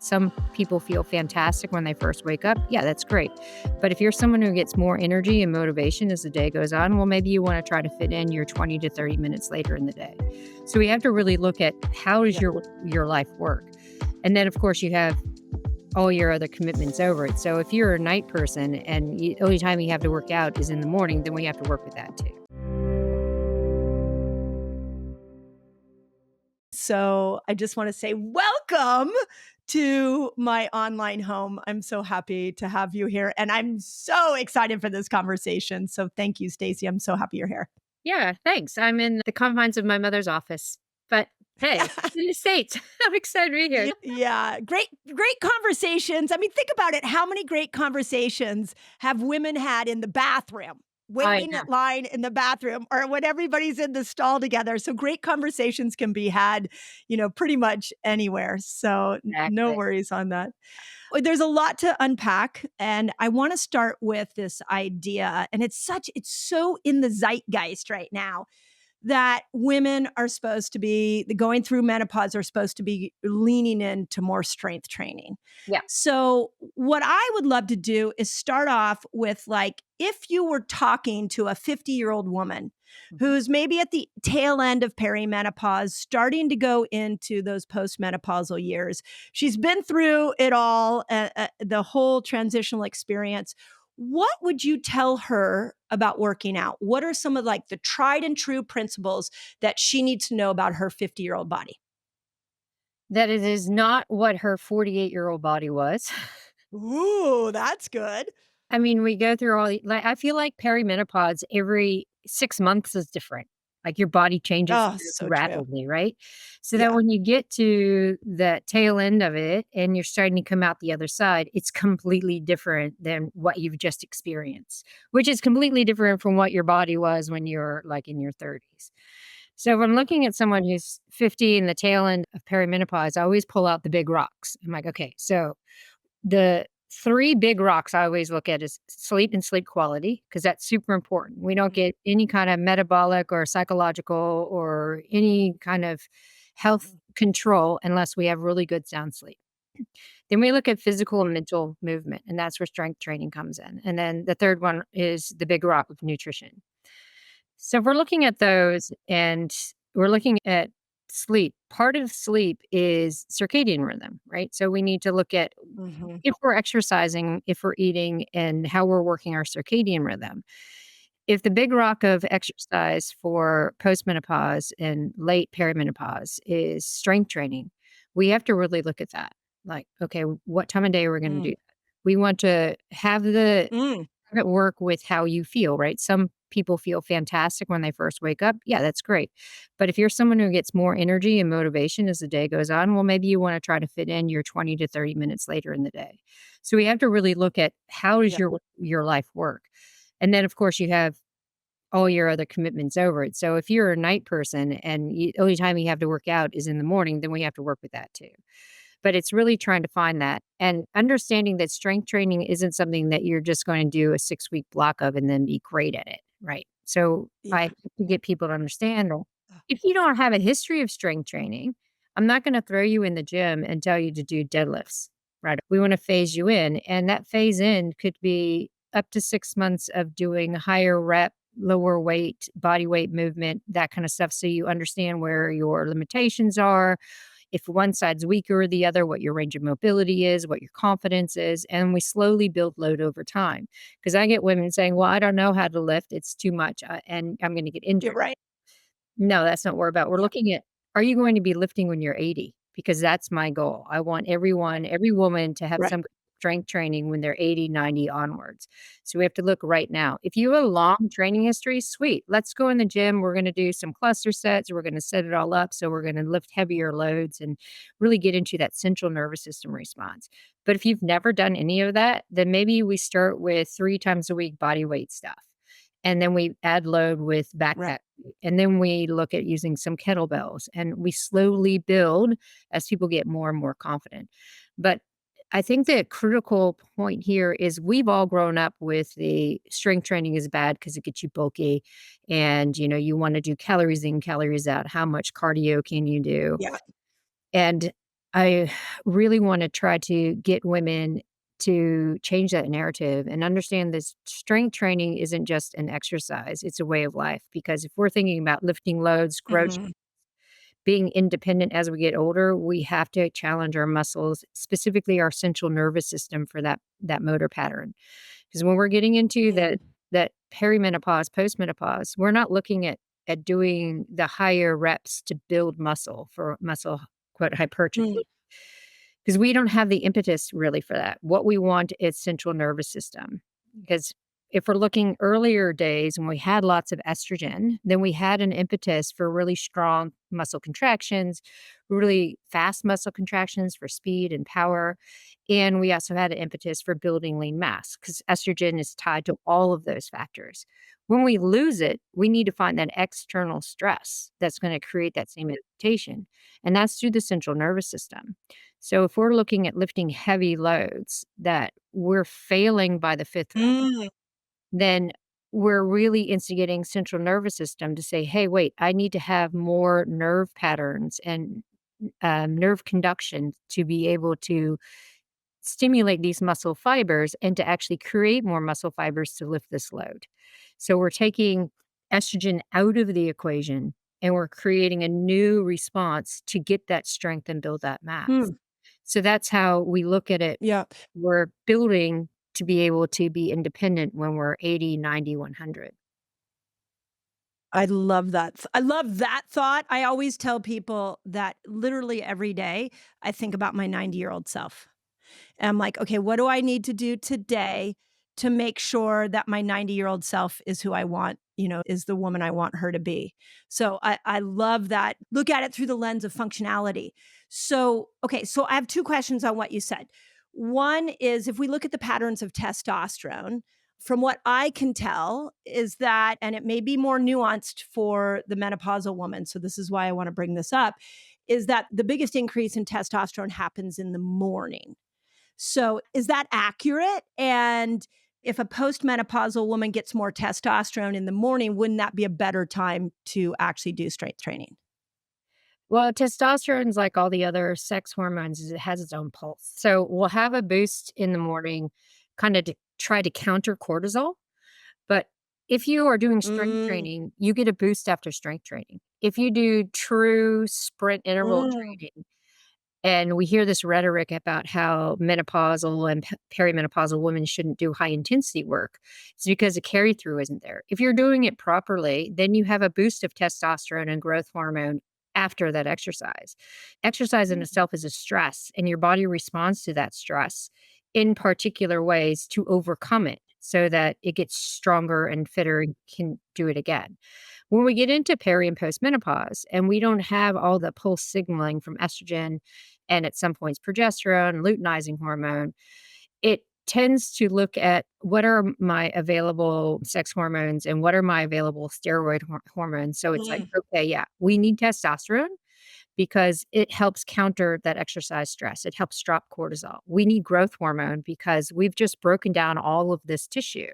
Some people feel fantastic when they first wake up. Yeah, that's great. But if you're someone who gets more energy and motivation as the day goes on, well, maybe you want to try to fit in your 20 to 30 minutes later in the day. So we have to really look at how does your life work? And then, of course, you have all your other commitments over it. So if you're a night person and the only time you have to work out is in the morning, then we have to work with that too. So I just want to say welcome to my online home. I'm so happy to have you here, and I'm so excited for this conversation. So thank you, Stacy. I'm so happy you're here. Yeah, thanks. I'm in the confines of my mother's office, but hey, it's in the States. I'm excited to be here. Yeah, great conversations. I mean, think about it. How many great conversations have women had in the bathroom? I Waiting know. at line in the bathroom or when everybody's in the stall together. So great conversations can be had, pretty much anywhere. So no Exactly. worries on that. There's a lot to unpack, and I want to start with this idea, and it's so in the zeitgeist right now that women are supposed to be going through menopause are supposed to be leaning into more strength training. Yeah. So what I would love to do is start off with, like, if you were talking to a 50-year-old woman Mhm. who's maybe at the tail end of perimenopause, starting to go into those postmenopausal years. She's been through it all, the whole transitional experience. What would you tell her about working out? What are some of, like, the tried and true principles that she needs to know about her 50-year-old body? That it is not what her 48-year-old body was. Ooh, that's good. I mean, we go through like, I feel like perimenopause every 6 months is different. Like, your body changes Oh, so true. rapidly, right? So that Yeah. when you get to the tail end of it and you're starting to come out the other side, it's completely different than what you've just experienced, which is completely different from what your body was when you're, like, in your 30s. So if I'm looking at someone who's 50 in the tail end of perimenopause, I always pull out the big rocks. I'm like, "Okay, so the 3 big rocks I always look at is sleep and sleep quality, because that's super important. We don't get any kind of metabolic or psychological or any kind of health control unless we have really good sound sleep. Then we look at physical and mental movement, and that's where strength training comes in. And then the third one is the big rock of nutrition. So if we're looking at those and we're looking at sleep, part of sleep is circadian rhythm, right? So we need to look at Mhm. if we're exercising, if we're eating, and how we're working our circadian rhythm. If the big rock of exercise for postmenopause and late perimenopause is strength training, we have to really look at that. Like, okay, what time of day are we going to Mm. do that? We want to Mm. have it work with how you feel, right? Some people feel fantastic when they first wake up. Yeah, that's great. But if you're someone who gets more energy and motivation as the day goes on, well, maybe you want to try to fit in your 20 to 30 minutes later in the day. So we have to really look at how does Yeah. your life work? And then, of course, you have all your other commitments over it. So if you're a night person and the only time you have to work out is in the morning, then we have to work with that too. But it's really trying to find that and understanding that strength training isn't something that you're just going to do a 6-week block of and then be great at it, right? So I Yeah. have to get people to understand that if you don't have a history of strength training, I'm not going to throw you in the gym and tell you to do deadlifts, right? We want to phase you in, and that phase in could be up to 6 months of doing higher rep, lower weight, body weight movement, that kind of stuff, so you understand where your limitations are, if one side's weaker or the other, what your range of mobility is, what your confidence is, and we slowly build load over time. Because I get women saying, "Well, I don't know how to lift; it's too much, and I'm going to get You're injured." right. No, that's not what we're about. We're Yeah. looking at, are you going to be lifting when you're 80? Because that's my goal. I want every woman to have Right. some strength training when they're 80, 90 onwards. So we have to look right now. If you have a long training history, sweet. Let's go in the gym. We're going to do some cluster sets. We're going to set it all up. So we're going to lift heavier loads and really get into that central nervous system response. But if you've never done any of that, then maybe we start with 3 times a week body weight stuff. And then we add load with Right. backpack. And then we look at using some kettlebells, and we slowly build as people get more and more confident. But I think the critical point here is we've all grown up with the strength training is bad because it gets you bulky, and you want to do calories in, calories out. How much cardio can you do? Yeah. And I really wanna try to get women to change that narrative and understand this strength training isn't just an exercise, it's a way of life, because if we're thinking about lifting loads, growth, Mhm. being independent as we get older, we have to challenge our muscles, specifically our central nervous system for that motor pattern. Because when we're getting into Mm. that perimenopause, postmenopause, we're not looking at doing the higher reps to build muscle for muscle, quote, Mm. hypertrophy, because we don't have the impetus really for that. What we want is central nervous system. Because if we're looking earlier days when we had lots of estrogen, then we had an impetus for really strong muscle contractions, really fast muscle contractions for speed and power. And we also had an impetus for building lean mass because estrogen is tied to all of those factors. When we lose it, we need to find that external stress that's going to create that same adaptation. And that's through the central nervous system. So if we're looking at lifting heavy loads that we're failing by the fifth rep, Mm. then we're really instigating central nervous system to say, hey, wait, I need to have more nerve patterns and nerve conduction to be able to stimulate these muscle fibers and to actually create more muscle fibers to lift this load. So we're taking estrogen out of the equation and we're creating a new response to get that strength and build that mass. Mm. So that's how we look at it. Yeah. We're building to be able to be independent when we're 80, 90, 100. I love that. I love that thought. I always tell people that literally every day I think about my 90-year-old self. And I'm like, "Okay, what do I need to do today to make sure that my 90-year-old self is who I want, is the woman I want her to be?" So I love that. Look at it through the lens of functionality. So, okay, so I have 2 questions on what you said. One is if we look at the patterns of testosterone, from what I can tell is that, and it may be more nuanced for the menopausal woman, so this is why I wanna bring this up, is that the biggest increase in testosterone happens in the morning. So, is that accurate? And if a postmenopausal woman gets more testosterone in the morning, wouldn't that be a better time to actually do strength training? Well, testosterone's like all the other sex hormones, is it has its own pulse. So we'll have a boost in the morning, kind of to try to counter cortisol. But if you are doing strength Mm, training, you get a boost after strength training. If you do true sprint interval mm, training, and we hear this rhetoric about how menopausal and perimenopausal women shouldn't do high intensity work. It's because the carry through isn't there. If you're doing it properly, then you have a boost of testosterone and growth hormone after that exercise. Exercise in mm, itself is a stress, and your body responds to that stress in particular ways to overcome it so that it gets stronger and fitter and can do it again. When we get into peri and postmenopause and we don't have all the pulse signaling from estrogen and at some points progesterone, luteinizing hormone, it tends to look at what are my available sex hormones and what are my available steroid hormones. So it's like, mm, okay, yeah, we need testosterone because it helps counter that exercise stress. It helps drop cortisol. We need growth hormone because we've just broken down all of this tissue.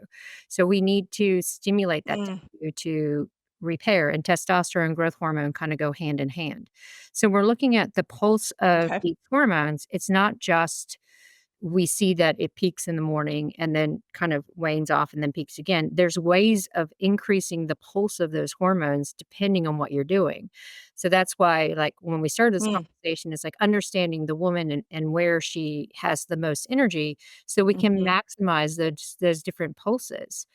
So we need to stimulate that mm. tissue to repair, and testosterone and growth hormone kind of go hand in hand. So we're looking at the pulse of Okay. these hormones. It's not just we see that it peaks in the morning and then kind of wanes off and then peaks again. There's ways of increasing the pulse of those hormones depending on what you're doing. So that's why, like, when we started this Mm, conversation, it's like understanding the woman and where she has the most energy so we can mhm, maximize those different pulses.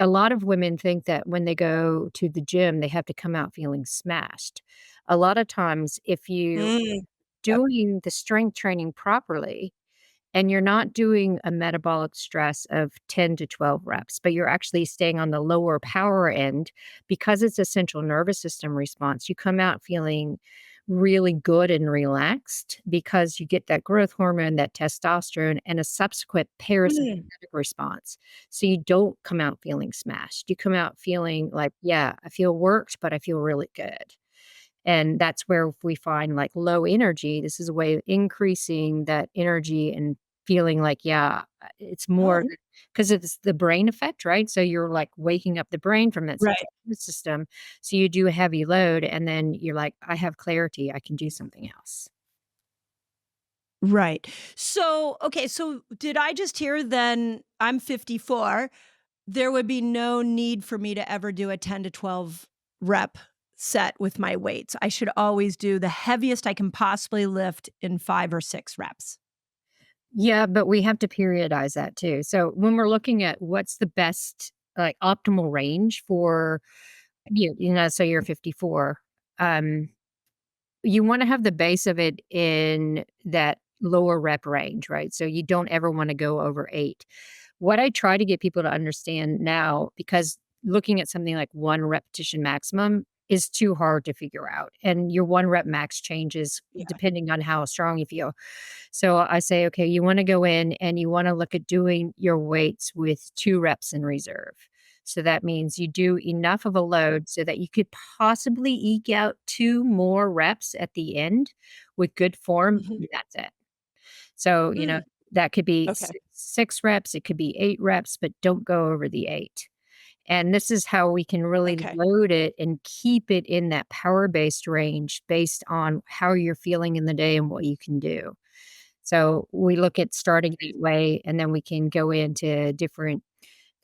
A lot of women think that when they go to the gym, they have to come out feeling smashed. A lot of times, if you mm, yep, doing the strength training properly, and you're not doing a metabolic stress of 10 to 12 reps, but you're actually staying on the lower power end because it's a central nervous system response. You come out feeling really good and relaxed because you get that growth hormone, that testosterone, and a subsequent parasympathetic mm, response. So you don't come out feeling smashed. You come out feeling like, yeah, I feel worked, but I feel really good. And that's where we find like low energy. This is a way of increasing that energy and feeling like, yeah, it's more oh, because it's the brain effect, right? So you're like waking up the brain from that right. central nervous system. So you do a heavy load and then you're like, I have clarity. I can do something else. Right. So, okay, so did I just hear then I'm 54, there would be no need for me to ever do a 10 to 12 rep set with my weights. I should always do the heaviest I can possibly lift in 5 or 6 reps. Yeah, but we have to periodize that too. So when we're looking at what's the best, like, optimal range for so you're 54, um, you wanna have the base of it in that lower rep range, right? So you don't ever wanna go over 8. What I try to get people to understand now, because looking at something like 1 repetition maximum is too hard to figure out, and your 1 rep max changes Yeah. depending on how strong you feel. So I say, okay, you want to go in and you want to look at doing your weights with 2 reps in reserve. So that means you do enough of a load so that you could possibly eke out 2 more reps at the end with good form. Mhm. That's it. So, Mm, that could be okay. 6 reps, it could be 8 reps, but don't go over the 8. And this is how we can really Okay. load it and keep it in that power based range based on how you're feeling in the day and what you can do. So we look at starting that way, and then we can go into different,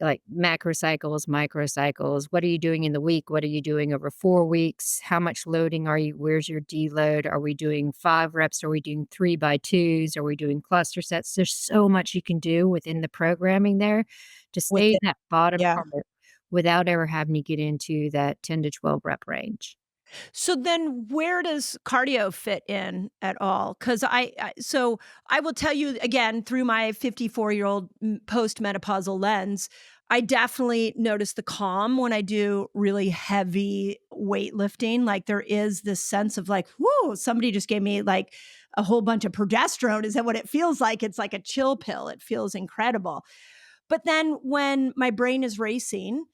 like, macrocycles, microcycles. What are you doing in the week? What are you doing over 4 weeks? How much loading are you? Where's your deload? Are we doing 5 reps? Are we doing 3 by 2s? Are we doing cluster sets? There's so much you can do within the programming there to stay With in it. that bottom Yeah. part without ever having to get into that 10 to 12 rep range. So then where does cardio fit in at all? 'Cause I will tell you again through my 54-year-old postmenopausal lens, I definitely notice the calm when I do really heavy weightlifting. Like there is this sense of like, whoa, somebody just gave me like a whole bunch of progesterone. Is that what it feels like? It's like a chill pill. It feels incredible. But then when my brain is racing,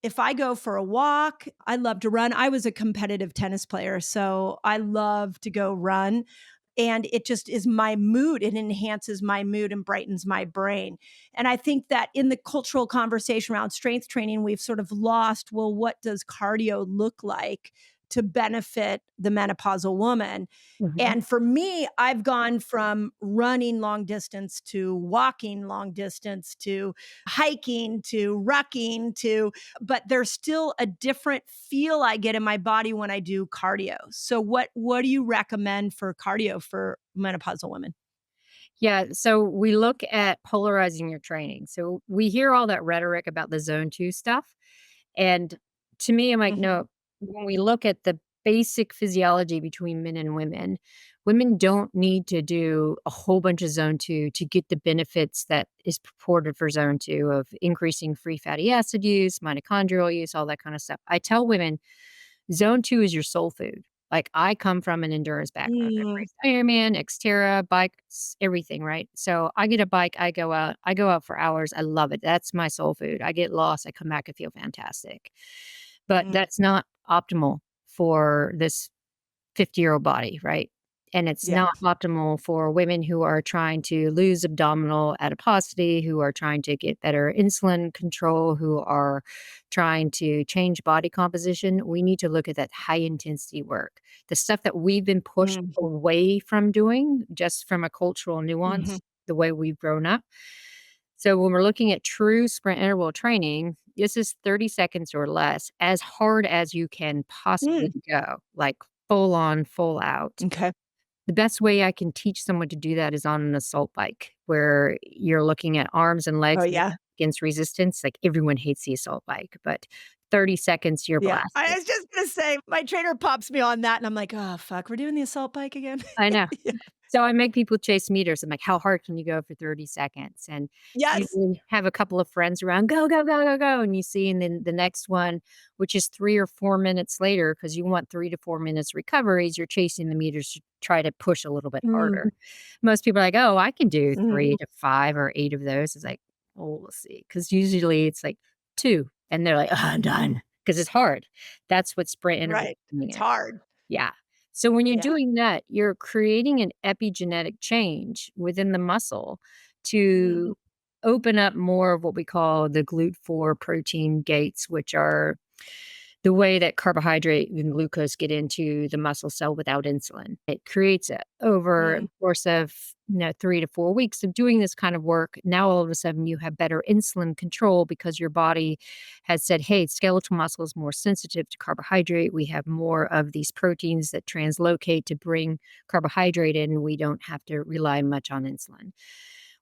if I go for a walk, I love to run. I was a competitive tennis player, so I love to go run. And it just is my mood. It enhances my mood and brightens my brain. And I think that in the cultural conversation around strength training, we've sort of lost well, what does cardio look like to benefit the menopausal woman? Mhm. And for me, I've gone from running long distance to walking long distance to hiking to rucking to, but there's still a different feel I get in my body when I do cardio. So what do you recommend for cardio for menopausal women? Yeah, so we look at polarizing your training. So we hear all that rhetoric about the zone 2 stuff, and to me, I'm like, Mhm. no, when we look at the basic physiology between men and women don't need to do a whole bunch of zone 2 to get the benefits that is purported for zone 2 of increasing free fatty acid use, mitochondrial use, all that kind of stuff. I tell women zone 2 is your soul food. Like, I come from an endurance background. I've Mm, raced Ironman, Xterra, bikes, everything, right? So, I get a bike, I go out for hours, I love it. That's my soul food. I get lost, I come back, I feel fantastic. But mm, that's not optimal for this 50-year-old body, right? And it's yeah. not optimal for women who are trying to lose abdominal adiposity, who are trying to get better insulin control, who are trying to change body composition. We need to look at that high intensity work. The stuff that we've been pushed Mm, away from doing just from a cultural mhm, nuance, the way we've grown up. So when we're looking at true sprint interval training, this is 30 seconds or less, as hard as you can possibly mm, go, like full on, full out. okay. The best way I can teach someone to do that is on an assault bike, where you're looking at arms and Oh, legs yeah. against resistance. Like, everyone hates the assault bike, but 30 seconds, you're Yeah. I blasted. was just gonna say, my trainer pops me on that, and I'm like, "Oh, fuck, we're doing the assault bike again?" I know. Yeah. So I make people chase meters. I'm like, "How hard can you go for 30 seconds?" And Yes. usually have a couple of friends around, "Go, go, go, go, go," and you see, and then the next one, which is 3 or 4 minutes later, because you want 3 to 4 minutes recoveries, you're chasing the meters to try to push a little bit Mm, harder. Most people are like, "Oh, I can do mhm. 3 to 5 or 8 of those." It's like, "Oh, we'll see," because usually it's like 2, and they're like, "Oh, I'm done," because it's hard. That's what sprint interval Right. training It's is. hard. Yeah. So when you're Yeah. doing that, you're creating an epigenetic change within the muscle Mhm. to open up more of what we call the GLUT4 protein gates, which are the way that carbohydrate and glucose get into the muscle cell without insulin. It creates it over Mm, the course of 3 to 4 weeks of doing this kind of work. Now all of a sudden you have better insulin control because your body has said, hey, skeletal muscle is more sensitive to carbohydrate. We have more of these proteins that translocate to bring carbohydrate in. We don't have to rely much on insulin.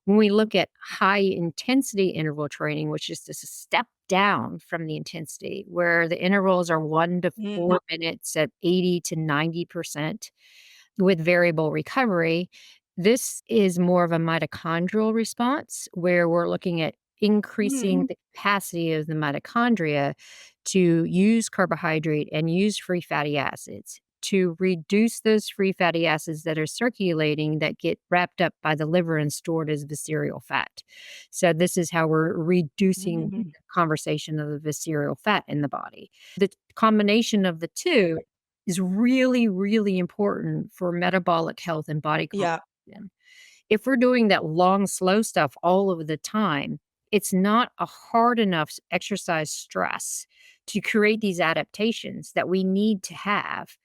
When we look at high intensity interval training, which is just a step down from the intensity, where the intervals are 1 to 4 minutes at 80 to 90% with variable recovery, this is more of a mitochondrial response where we're looking at increasing mm, the capacity of the mitochondria to use carbohydrate and use free fatty acids to reduce those free fatty acids that are circulating that get wrapped up by the liver and stored as visceral fat. So this is how we're reducing the mm. conversation of the visceral fat in the body. The combination of the two is really, really important for metabolic health and body Yeah, composition. If we're doing that long, slow stuff all of the time, it's not a hard enough exercise stress to create these adaptations that we need to have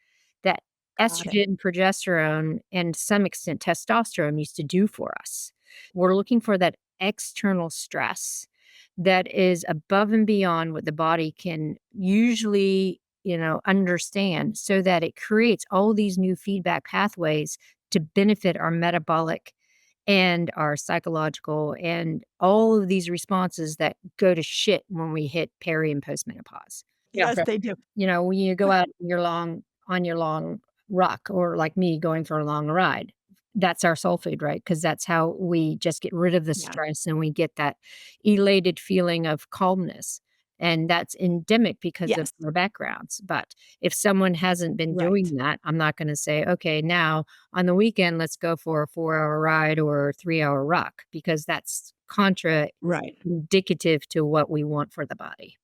that got it. estrogen, progesterone, and to some extent testosterone used to do for us. We're looking for that external stress that is above and beyond what the body can usually, understand so that it creates all these new feedback pathways to benefit our metabolic and our psychological and all of these responses that go to shit when we hit peri and postmenopause. Yeah. Yes, they do. When you go out on your long ruck or like me going for a long ride, that's our soul food, right? Because that's how we just get rid of the Yeah. stress and we get that elated feeling of calmness. And that's endemic because of Yes, our backgrounds. But if someone hasn't been right, doing that, I'm not going to say, okay, now on the weekend, let's go for a 4 hour ride or a 3 hour ruck because that's contra right. indicative to what we want for the body.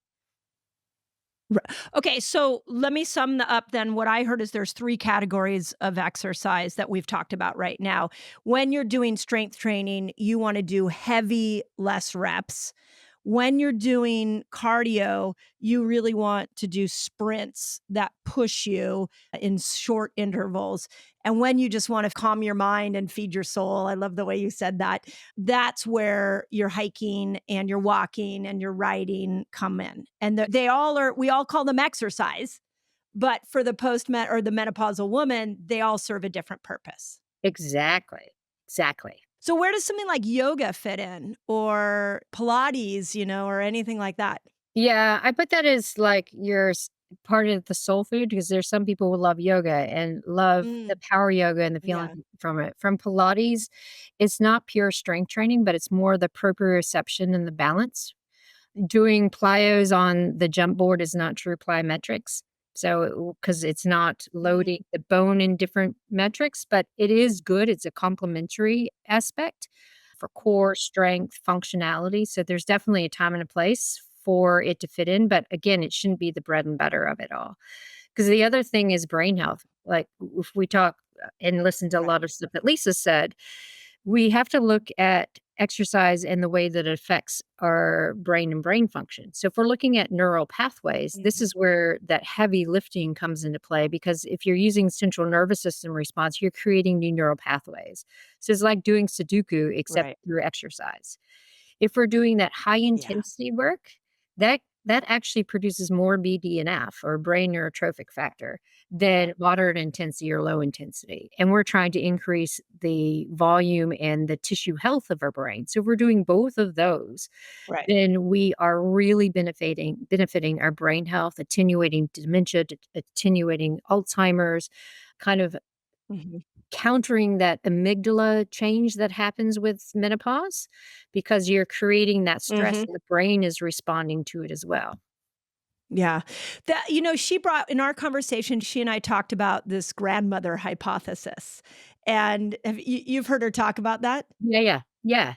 Ri Okay, so let me sum up then. What I heard is there's 3 categories of exercise that we've talked about right now. When you're doing strength training, you wanna do heavy, less reps. When you're doing cardio, you really want to do sprints that push you in short intervals. And when you just wanna calm your mind and feed your soul, I love the way you said that, that's where your hiking and your walking and your riding come in. And they all are, we all call them exercise, but for the or the menopausal woman, they all serve a different purpose. Exactly. Exactly. So where does something like yoga fit in or Pilates, or anything like that? Yeah, I put that as like part of the soul food because there's some people who love yoga and love the Mm, power yoga and the feeling yeah. from it. From Pilates, it's not pure strength training, but it's more the proprioception and the balance. Doing plyos on the jump board is not true plyometrics. So, because it's not Mm, loading the bone in different metrics, but it is good. It's a complementary aspect for core strength, functionality. So, there's definitely a time and a place for it to fit in. But again, it shouldn't be the bread and butter of it all. Because the other thing is brain health. Like, if we talk and listen to a right. lot of stuff that Lisa said, we have to look at exercise and the way that it affects our brain and brain function. So, if we're looking at neural pathways, this Mhm. is where that heavy lifting comes into play because if you're using central nervous system response, you're creating new neural pathways. So, it's like doing Sudoku, except Right. through exercise. If we're doing that high Yeah. intensity work, that actually produces more BDNF or brain neurotrophic factor Yeah. than moderate intensity or low intensity. And we're trying to increase the volume and the tissue health of our brain. So if we're doing both of those, Right. then we are really benefiting our brain health, attenuating dementia, attenuating Alzheimer's, kind of Mhm. countering that amygdala change that happens with menopause because you're creating that stress Mhm. and the brain is responding to it as well. Yeah. She brought in our conversation, she and I talked about this grandmother hypothesis. And you've heard her talk about that? Yeah, yeah, yeah.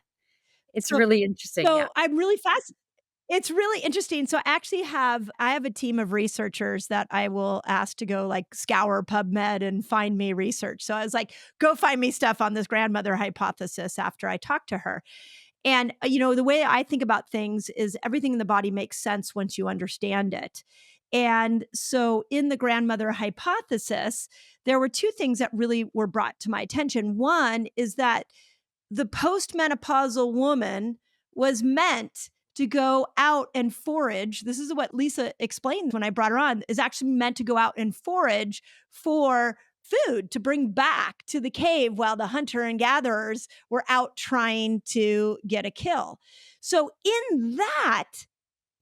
It's So really interesting, yeah. so I'm really fast it's really interesting. So I have a team of researchers that I will ask to go like scour PubMed and find me research. So I was like, go find me stuff on this grandmother hypothesis after I talked to her. And, the way I think about things is everything in the body makes sense once you understand it. And so, in the grandmother hypothesis, there were two things that really were brought to my attention. One is that the postmenopausal woman was meant to go out and forage. This is what Lisa explained when I brought her on, is actually meant to go out and forage for food to bring back to the cave while the hunter and gatherers were out trying to get a kill. So, in that,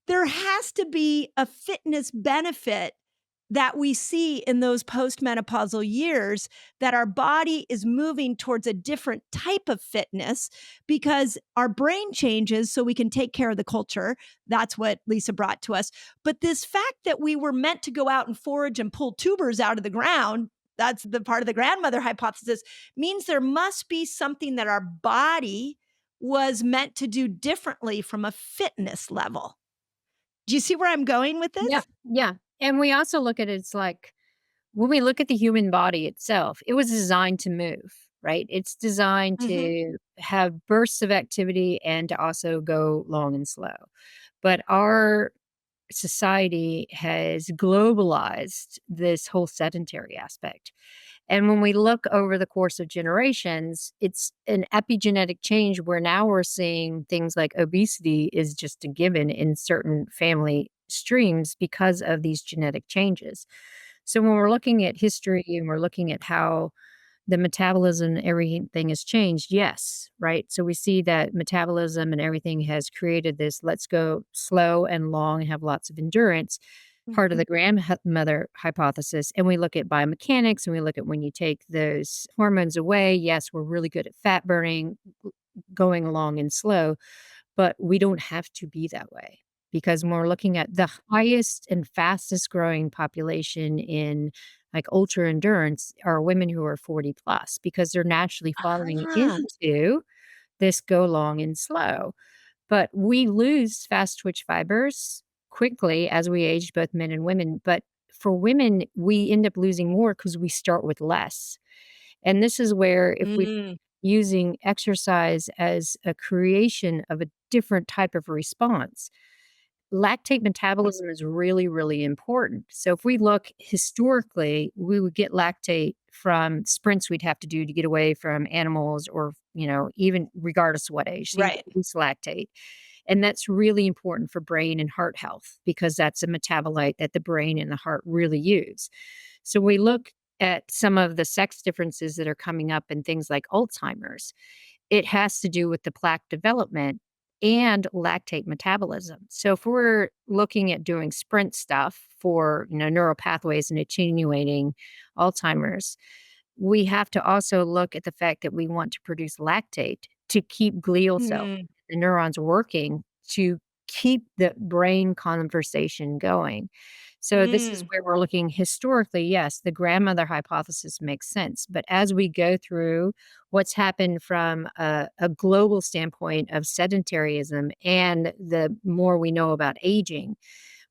there has to be a fitness benefit that we see in those postmenopausal years, that our body is moving towards a different type of fitness because our brain changes so we can take care of the culture. That's what Lisa brought to us. But this fact that we were meant to go out and forage and pull tubers out of the ground, that's the part of the grandmother hypothesis, means there must be something that our body was meant to do differently from a fitness level. Do you see where I'm going with Yeah, this? yeah. And we also look at it, it's like when we look at the human body itself, it was designed to move, right? It's designed Mhm. to have bursts of activity and to also go long and slow. But our society has globalized this whole sedentary aspect. And when we look over the course of generations, it's an epigenetic change where now we're seeing things like obesity is just a given in certain family streams because of these genetic changes. So when we're looking at history and we're looking at how the metabolism and everything has changed, yes, right? So we see that metabolism and everything has created this let's go slow and long and have lots of endurance, part of Mhm. the grandmother hypothesis. And we look at biomechanics and we look at when you take those hormones away, yes, we're really good at fat burning, going along and slow, but we don't have to be that way because when we're looking at the highest and fastest growing population in like ultra endurance are women who are 40 plus because they're naturally falling Ah. into this go long and slow. But we lose fast twitch fibers quickly as we age, both men and women. But for women, we end up losing more because we start with less. And this is where if we Mm. using exercise as a creation of a different type of response, lactate metabolism is really, really important. So if we look historically, we would get lactate from sprints we'd have to do to get away from animals or, even regardless of what age. So you Right. lose lactate. And that's really important for brain and heart health because that's a metabolite that the brain and the heart really use. So we look at some of the sex differences that are coming up in things like Alzheimer's. It has to do with the plaque development and lactate metabolism. So if we're looking at doing sprint stuff for, neural pathways and attenuating Alzheimer's, we have to also look at the fact that we want to produce lactate to keep glial cells, Mm. the neurons working to keep the brain conversation going. So this is Mm. where we're looking historically, yes, the grandmother hypothesis makes sense. But as we go through what's happened from a global standpoint of sedentarism and the more we know about aging,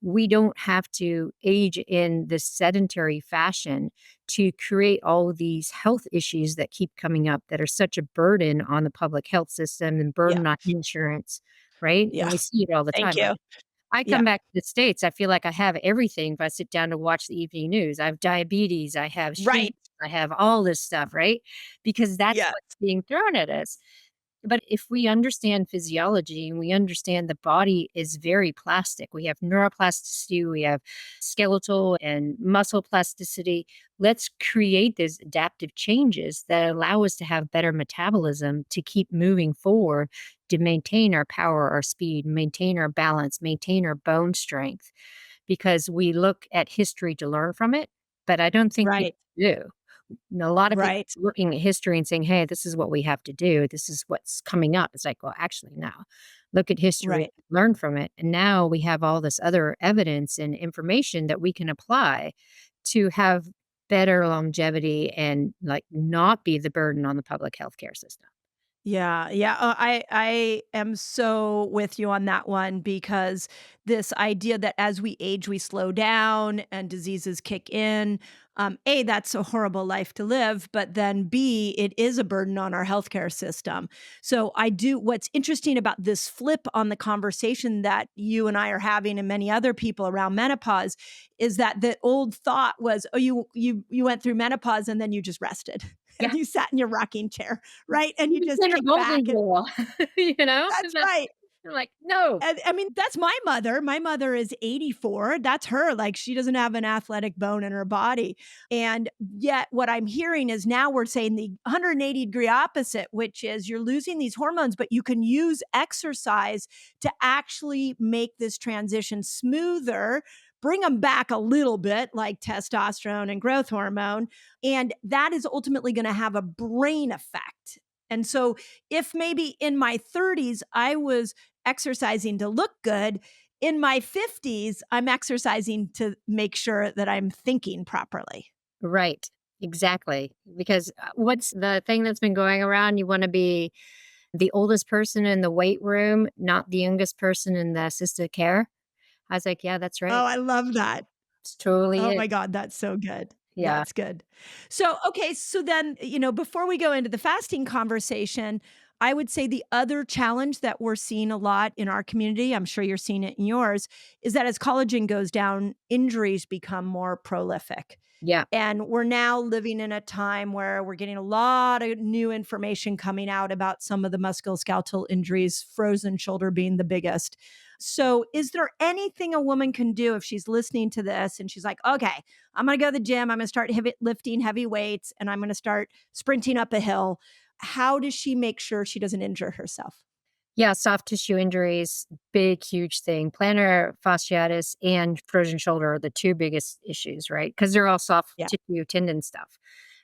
we don't have to age in this sedentary fashion to create all of these health issues that keep coming up that are such a burden on the public health system and Yeah. burden on insurance, right? And Yeah. we see it all the Thank time. you. I Yeah. come back to the States, I feel like I have everything if I sit down to watch the evening news. I have diabetes, I have shingles, Right. I have all this stuff, right? Because that's Yes. what's being thrown at us. But if we understand physiology and we understand the body is very plastic, we have neuroplasticity, we have skeletal and muscle plasticity. Let's create these adaptive changes that allow us to have better metabolism to keep moving forward, to maintain our power, our speed, maintain our balance, maintain our bone strength, because we look at history to learn from it. But I don't think people Right. do. A lot of people Right. looking at history and saying, "Hey, this is what we have to do. This is what's coming up." It's like, well, actually, no. Look at history, Right. learn from it, and now we have all this other evidence and information that we can apply to have better longevity and like not be the burden on the public healthcare system. Yeah, yeah. I am so with you on that one because this idea that as we age, we slow down and diseases kick in. A, that's a horrible life to live, but then B, it is a burden on our healthcare system. So I do what's interesting about this flip on the conversation that you and I are having and many other people around menopause is that the old thought was, oh, you went through menopause and then you just rested and Yeah. you sat in your rocking chair, right? And you It's just in a kick back golden and rule, that's right. You're like, "No." And I mean, that's my mother. My mother is 84. That's her. Like, she doesn't have an athletic bone in her body. And yet, what I'm hearing is now we're saying the 180-degree opposite, which is you're losing these hormones, but you can use exercise to actually make this transition smoother, bring them back a little bit, like testosterone and growth hormone. And that is ultimately going to have a brain effect. And so, if maybe in my 30s, I was exercising to look good. In my 50s, I'm exercising to make sure that I'm thinking properly. Right. Exactly. Because, what's the thing that's been going around? You wanna be the oldest person in the weight room, not the youngest person in the assisted care. I was like, "Yeah, that's Oh, right. I love that. It's totally Oh it." my God, that's so good. Yeah. That's good. So, okay, so then, before we go into the fasting conversation, I would say the other challenge that we're seeing a lot in our community, I'm sure you're seeing it in yours, is that as collagen goes down, injuries become more prolific. Yeah. And we're now living in a time where we're getting a lot of new information coming out about some of the musculoskeletal injuries, frozen shoulder being the biggest. So, is there anything a woman can do if she's listening to this and she's like, okay, I'm going to go to the gym, I'm going to start lifting heavy weights, and I'm going to start sprinting up a hill? How does she make sure she doesn't injure herself? Yeah, soft tissue injuries, big, huge thing. Plantar fasciitis and frozen shoulder are the 2 biggest issues, right? Because 'Cause they're all soft Yeah. tissue tendon stuff,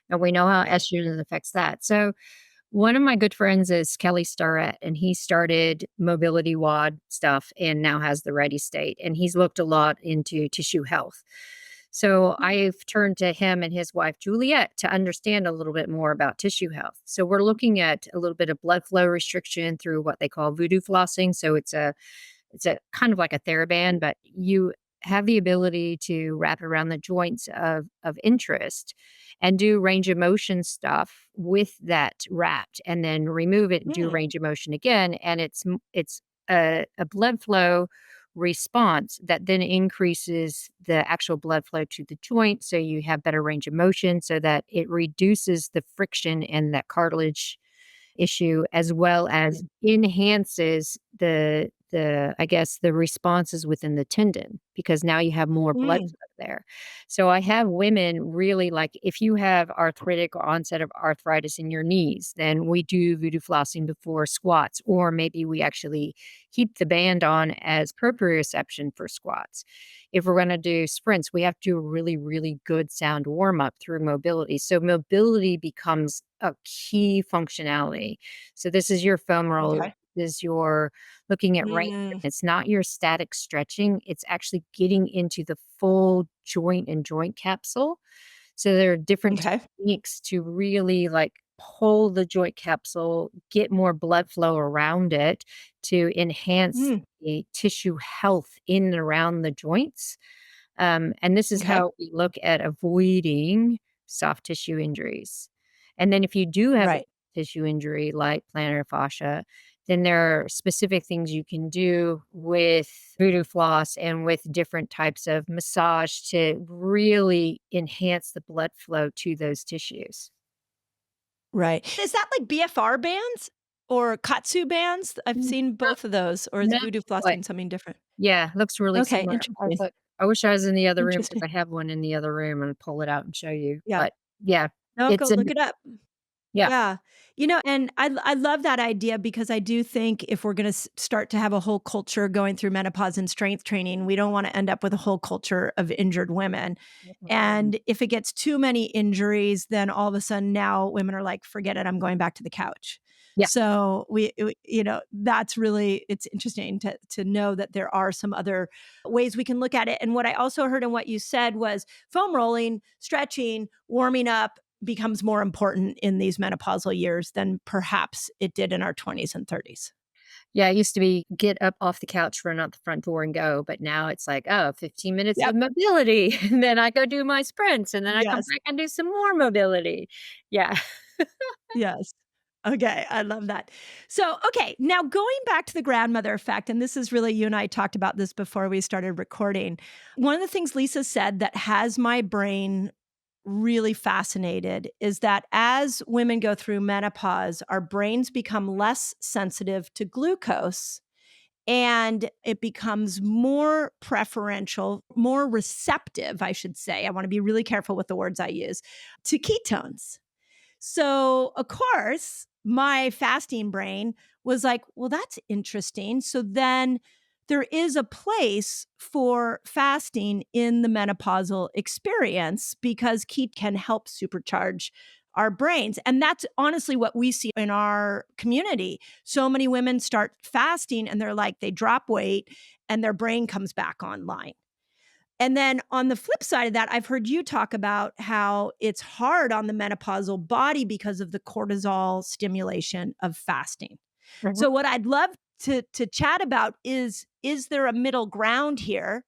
and we know how Right. estrogen affects that. So, one of my good friends is Kelly Starrett, and he started Mobility WOD stuff and now has the Ready State, and he's looked a lot into tissue health. So Mm. I've turned to him and his wife, Juliet, to understand a little bit more about tissue health. So we're looking at a little bit of blood flow restriction through what they call voodoo flossing. So it's a kind of like a TheraBand, but you have the ability to wrap it around the joints of interest and do range of motion stuff with that wrapped, and then remove it and do Mm. range of motion again. And it's a blood flow response that then increases the actual blood flow to the joint, so you have better range of motion, so that it reduces the friction in that cartilage issue, as well as enhances the I guess, the responses within the tendon, because now you have more blood Mm. flow there. So I have women really like, if you have arthritic or onset of arthritis in your knees, then we do voodoo flossing before squats, or maybe we actually keep the band on as proprioception for squats. If we're gonna do sprints, we have to do a really, really good sound warm up through mobility. So mobility becomes a key functionality. So this is your femoral, Okay. this is your looking at range. Mm. It's not your static stretching, it's actually getting into the full joint and joint capsule. So there are different Okay. techniques to really like pull the joint capsule, get more blood flow around it to enhance Mm. the tissue health in and around the joints. And this is Okay. how we look at avoiding soft tissue injuries. And then if you do have a Right. tissue injury like plantar fascia, then there are specific things you can do with voodoo floss and with different types of massage to really enhance the blood flow to those tissues. Right. Is that like BFR bands or Katsu bands? I've Mm, seen not both of those, or is not voodoo quite. flossing something different? Yeah, looks really Okay, similar. I was interesting. like, I wish I was in the other room because Interesting. I have one in the other room and pull it out and show you. Yeah. But yeah, No, go it's a look it up. yeah. Yeah. And I love that idea because I do think if we're gonna start to have a whole culture going through menopause and strength training, we don't wanna end up with a whole culture of injured women. And if it gets too many injuries, then all of a sudden now women are like, "Forget it, I'm going back to the couch." Yeah. So that's really it's interesting to know that there are some other ways we can look at it. And what I also heard in what you said was foam rolling, stretching, warming up, becomes more important in these menopausal years than perhaps it did in our 20s and 30s. Yeah, it used to be get up off the couch, run out the front door and go, but now it's like, oh, 15 minutes of Yep. mobility, and then I go do my sprints, and then I come Yes. back and do some more mobility. Yeah. Yes. Okay, I love that. So, okay, now going back to the grandmother effect, and this is really, you and I talked about this before we started recording. One of the things Lisa said that has my brain really fascinated is that as women go through menopause, our brains become less sensitive to glucose and it becomes more preferential, more receptive, I should say. I want to be really careful with the words I use, to ketones. So, of course, my fasting brain was like, well, that's interesting. So then there is a place for fasting in the menopausal experience because keto can help supercharge our brains. And that's honestly what we see in our community. So many women start fasting and they're like, they drop weight and their brain comes back online. And then on the flip side of that, I've heard you talk about how it's hard on the menopausal body because of the cortisol stimulation of fasting. Mhm. So what I'd love to chat about is there a middle ground here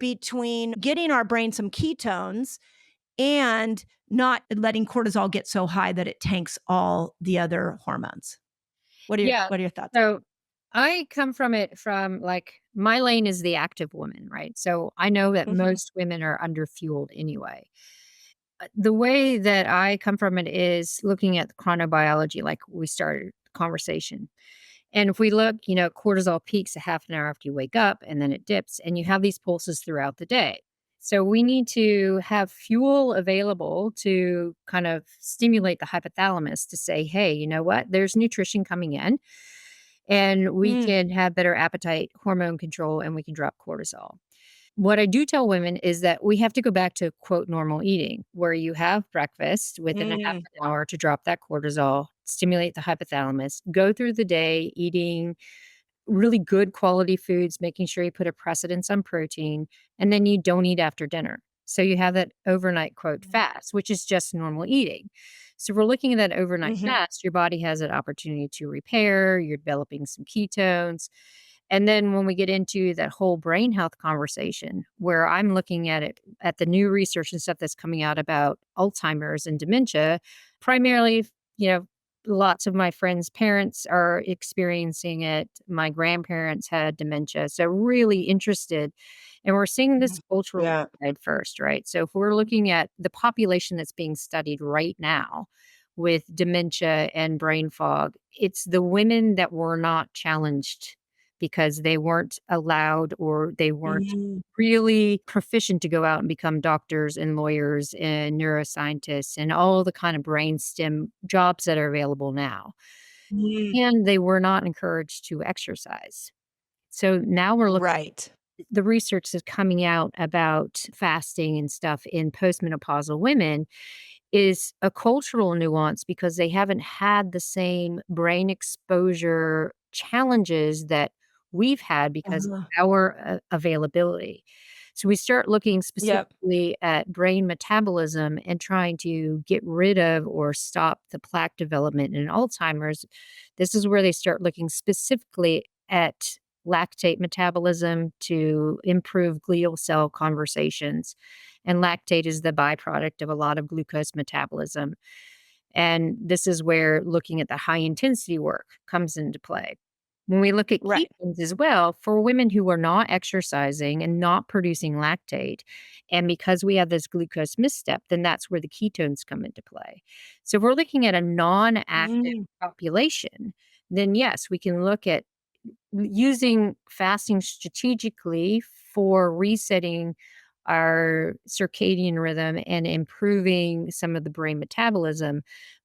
between getting our brain some ketones and not letting cortisol get so high that it tanks all the other hormones? Yeah. What are your thoughts? So I come from it from like my lane is the active woman, right? So I know that Mhm. most women are underfueled anyway. The way that I come from it is looking at the chronobiology, like we started the conversation. And if we look, cortisol peaks a half an hour after you wake up and then it dips, and you have these pulses throughout the day. So we need to have fuel available to kind of stimulate the hypothalamus to say, hey, you know what? There's nutrition coming in, and we Mm, can have better appetite hormone control and we can drop cortisol. What I do tell women is that we have to go back to quote normal eating, where you have breakfast within a half mm, an hour to drop that cortisol, stimulate the hypothalamus, go through the day eating really good quality foods, making sure you put a precedence on protein, and then you don't eat after dinner. So you have that overnight quote mm, fast, which is just normal eating. So if we're looking at that overnight mhm, fast, your body has an opportunity to repair, you're developing some ketones. And then when we get into that whole brain health conversation, where I'm looking at it at the new research and stuff that's coming out about Alzheimer's and dementia, primarily, you know, lots of my friends' parents are experiencing it. My grandparents had dementia. So really interested. And we're seeing mhm. this cultural Yeah. divide first, right? So if we're looking at the population that's being studied right now with dementia and brain fog, it's the women that were not challenged because they weren't allowed or they weren't Mm, really proficient to go out and become doctors and lawyers and neuroscientists and all the kind of brain stem jobs that are available now. mm. And they were not encouraged to exercise. So now we're looking Right. the research is coming out about fasting and stuff in postmenopausal women is a cultural nuance because they haven't had the same brain exposure challenges that we've had because Uh-huh. of our availability. So we start looking Yep. specifically at brain metabolism and trying to get rid of or stop the plaque development in Alzheimer's. This is where they start looking specifically at lactate metabolism to improve glial cell conversations. And lactate is the byproduct of a lot of glucose metabolism. And this is where looking at the high intensity work comes into play. When we look at Right. ketones as well, for women who are not exercising and not producing lactate, and because we have this glucose misstep, then that's where the ketones come into play. So if we're looking at a non active Mm, population, then yes, we can look at using fasting strategically for resetting our circadian rhythm and improving some of the brain metabolism.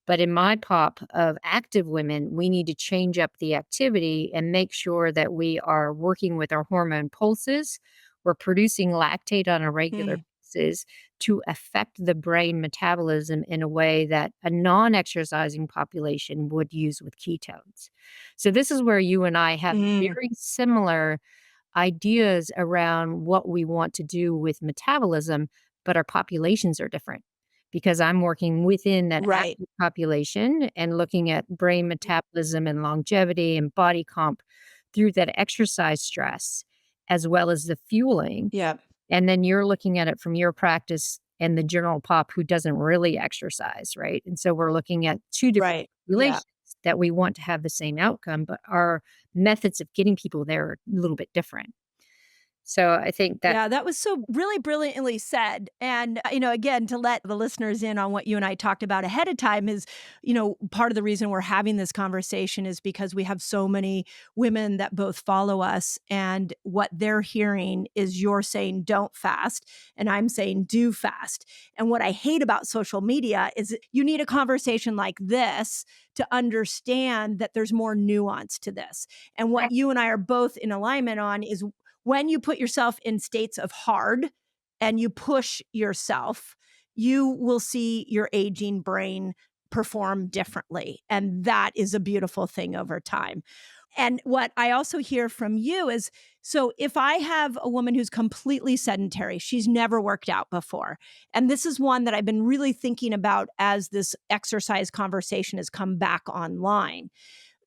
But in my pop of active women, we need to change up the activity and make sure that we are working with our hormone pulses. We're producing lactate on a regular mm, basis to affect the brain metabolism in a way that a non exercising population would use with ketones. So this is where you and I have mm, very similar ideas around what we want to do with metabolism, but our populations are different. because I'm working within that Right. active population and looking at brain metabolism and longevity and body comp through that exercise stress, as well as the fueling. Yeah. And then you're looking at it from your practice and the general pop who doesn't really exercise, right? And so we're looking at two different Right. Yeah. populations that we want to have the same outcome, but our methods of getting people there are a little bit different. So I think that Yeah, that was so really brilliantly said. And, again, to let the listeners in on what you and I talked about ahead of time is, part of the reason we're having this conversation is because we have so many women that both follow us. And what they're hearing is you're saying don't fast, and I'm saying do fast. And what I hate about social media is you need a conversation like this to understand that there's more nuance to this. And what you and I are both in alignment on is when you put yourself in states of hard and you push yourself, you will see your aging brain perform differently. And that is a beautiful thing over time. And what I also hear from you is so if I have a woman who's completely sedentary, she's never worked out before. And this is one that I've been really thinking about as this exercise conversation has come back online.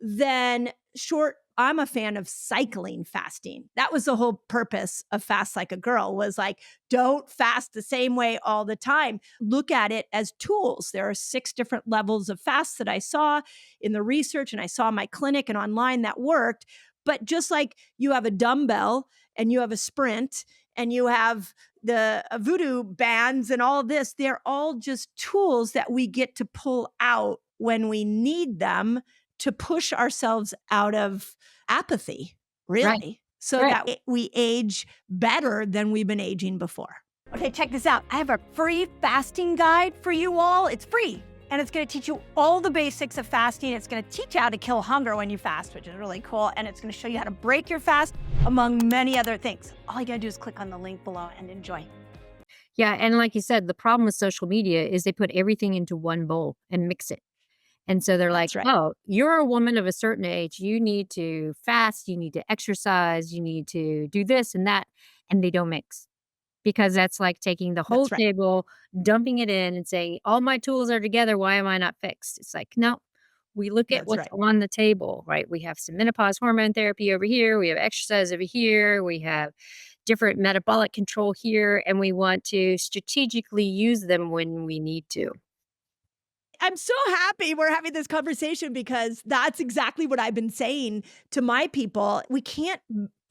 Then short I'm a fan of cycling fasting. That was the whole purpose of Fast Like a Girl was like, don't fast the same way all the time. Look at it as tools. There are 6 different levels of fast that I saw in the research and I saw in my clinic and online that worked. But just like you have a dumbbell and you have a sprint and you have the voodoo bands and all this, they're all just tools that we get to pull out when we need them to push ourselves out of apathy, right, really, so right. that we age better than we've been aging before. Okay, check this out. I have a free fasting guide for you all. It's free, and it's going to teach you all the basics of fasting. It's going to teach you how to kill hunger when you fast, which is really cool, and it's going to show you how to break your fast, among many other things. All you got to do is click on the link below and enjoy. Yeah, and like you said, the problem with social media is they put everything into one bowl and mix it. And so they're like, That's right. "Oh, you're a woman of a certain age. You need to fast, you need to exercise, you need to do this and that." And they don't mix because that's like taking the whole That's right. table, dumping it in and saying, "All my tools are together. Why am I not fixed?" It's like, no, we look at That's what's right. on the table, right? We have some menopause hormone therapy over here. We have exercise over here. We have different metabolic control here. And we want to strategically use them when we need to. I'm so happy we're having this conversation because that's exactly what I've been saying to my people. We can't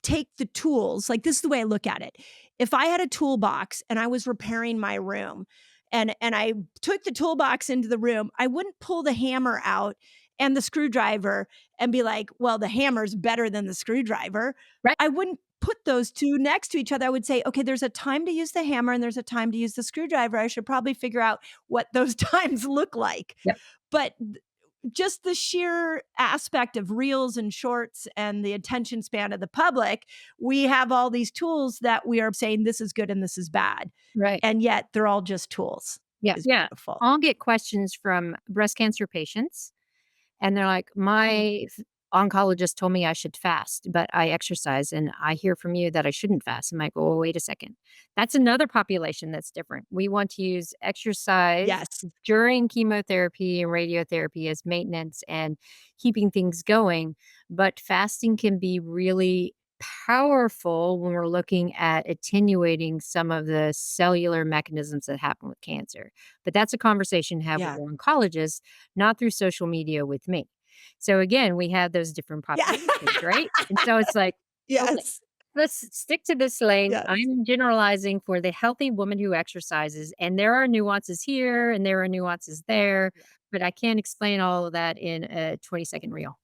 take the tools. Like this is the way I look at it. If I had a toolbox and I was repairing my room and I took the toolbox into the room, I wouldn't pull the hammer out and the screwdriver and be like, well, the hammer's better than the screwdriver. Right. I wouldn't put those two next to each other. I would say, okay, there's a time to use the hammer and there's a time to use the screwdriver. I should probably figure out what those times look like. Yep. But just the sheer aspect of reels and shorts and the attention span of the public, we have all these tools that we are saying this is good and this is bad. Right. And yet they're all just tools. Yeah. Is Yeah. beautiful. I'll get questions from breast cancer patients. And they're like, Mm. "My oncologist told me I should fast, but I exercise, and I hear from you that I shouldn't fast." I'm like, "Oh, wait a second. That's another population that's different. We want to use exercise Yes. during chemotherapy and radiotherapy as maintenance and keeping things going, but fasting can be really powerful when we're looking at attenuating some of the cellular mechanisms that happen with cancer. But that's a conversation to have with Yeah. your oncologist, not through social media with me. So again, we have those different Yeah. populations, right? And so it's like, okay, Yes. let's stick to this lane. Yes. I'm generalizing for the healthy woman who exercises, and there are nuances here and there are nuances there, Yeah. but I can't explain all of that in a 20-second reel.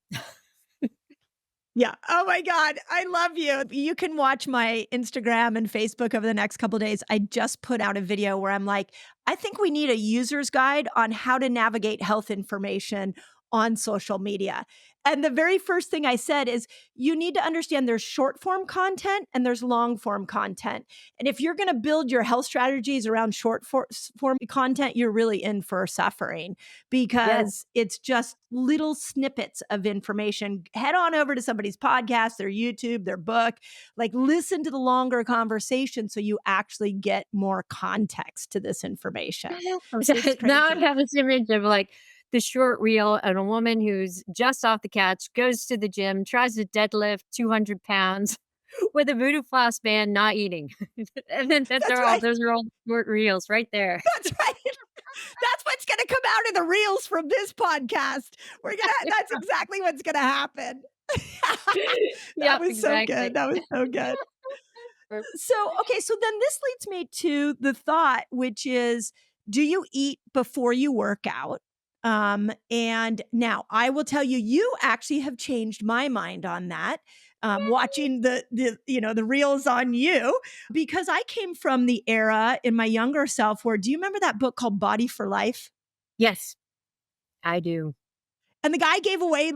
Yeah. Oh my God. I love you. You can watch my Instagram and Facebook over the next couple of days. I just put out a video where I'm like, I think we need a user's guide on how to navigate health information on social media. And the very first thing I said is you need to understand there's short form content and there's long form content. And if you're going to build your health strategies around form content, you're really in for suffering Yeah. because it's just little snippets of information. Head on over to somebody's podcast, their YouTube, their book, like listen to the longer conversation so you actually get more context to this information. It's Now I crazy. have this image of like the short reel and a woman who's just off the couch, goes to the gym, tries to deadlift 200 pounds with a voodoo floss band, not eating. And then That's right. those are all short reels right there. That's right. That's what's going to come out in the reels from this podcast. That's exactly what's going to happen. That Yep, was so good. exactly. That was so good. Or- So, okay, so then this leads me to the thought, which is, do you eat before you work out? And now I will tell you, you actually have changed my mind on that. Watching the reels on you, because I came from the era in my younger self where, do you remember that book called Body for Life? Yes, I do. And the guy gave away